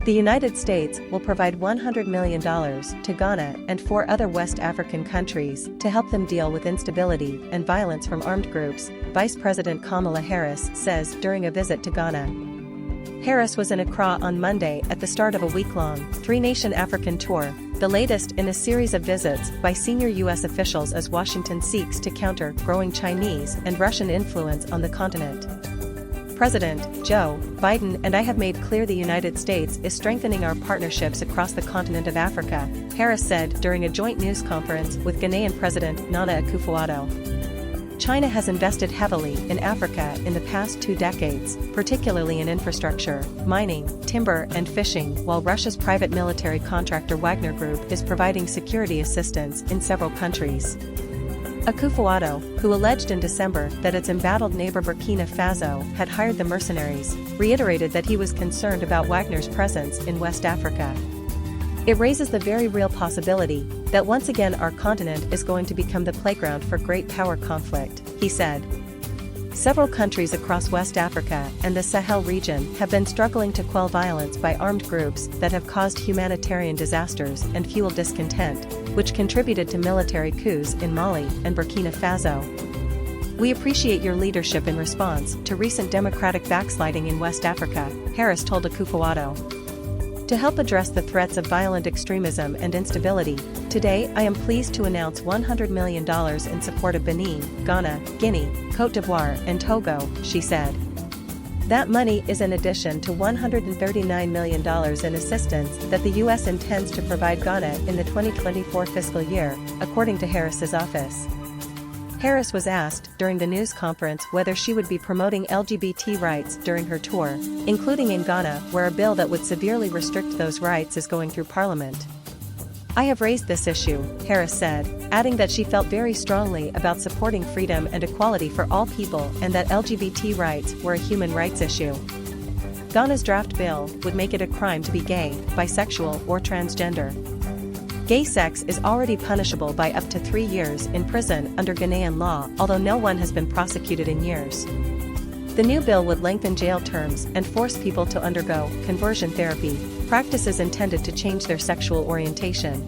The United States will provide $100 million to Ghana and 4 other West African countries to help them deal with instability and violence from armed groups, Vice President Kamala Harris says during a visit to Ghana. Harris was in Accra on Monday at the start of a week-long, 3-nation African tour, the latest in a series of visits by senior U.S. officials as Washington seeks to counter growing Chinese and Russian influence on the continent. President Joe Biden and I have made clear the United States is strengthening our partnerships across the continent of Africa, Harris said during a joint news conference with Ghanaian President Nana Akufo-Addo. China has invested heavily in Africa in the past 2 decades, particularly in infrastructure, mining, timber and fishing, while Russia's private military contractor Wagner Group is providing security assistance in several countries. Akufo-Addo, who alleged in December that its embattled neighbor Burkina Faso had hired the mercenaries, reiterated that he was concerned about Wagner's presence in West Africa. It raises the very real possibility that once again our continent is going to become the playground for great power conflict, he said. Several countries across West Africa and the Sahel region have been struggling to quell violence by armed groups that have caused humanitarian disasters and fueled discontent, which contributed to military coups in Mali and Burkina Faso. We appreciate your leadership in response to recent democratic backsliding in West Africa, Harris told Akufo-Addo. To help address the threats of violent extremism and instability, today I am pleased to announce $100 million in support of Benin, Ghana, Guinea, Côte d'Ivoire and Togo, she said. That money is in addition to $139 million in assistance that the U.S. intends to provide Ghana in the 2024 fiscal year, according to Harris's office. Harris was asked during the news conference whether she would be promoting LGBT rights during her tour, including in Ghana, where a bill that would severely restrict those rights is going through Parliament. I have raised this issue, Harris said, adding that she felt very strongly about supporting freedom and equality for all people and that LGBT rights were a human rights issue. Ghana's draft bill would make it a crime to be gay, bisexual or transgender. Gay sex is already punishable by up to 3 years in prison under Ghanaian law, although no one has been prosecuted in years. The new bill would lengthen jail terms and force people to undergo conversion therapy, practices intended to change their sexual orientation.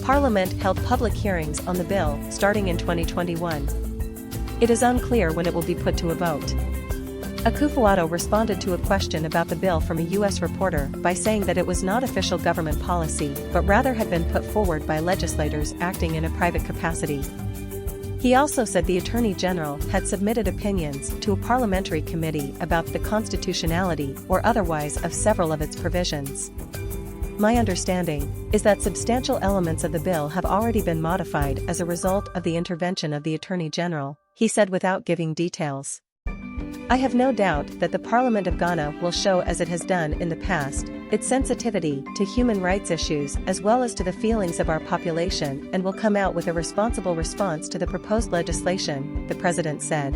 Parliament held public hearings on the bill starting in 2021. It is unclear when it will be put to a vote. Akufo-Addo responded to a question about the bill from a U.S. reporter by saying that it was not official government policy but rather had been put forward by legislators acting in a private capacity. He also said the Attorney General had submitted opinions to a parliamentary committee about the constitutionality or otherwise of several of its provisions. My understanding is that substantial elements of the bill have already been modified as a result of the intervention of the Attorney General, he said without giving details. I have no doubt that the Parliament of Ghana will show, as it has done in the past, its sensitivity to human rights issues as well as to the feelings of our population and will come out with a responsible response to the proposed legislation, the president said.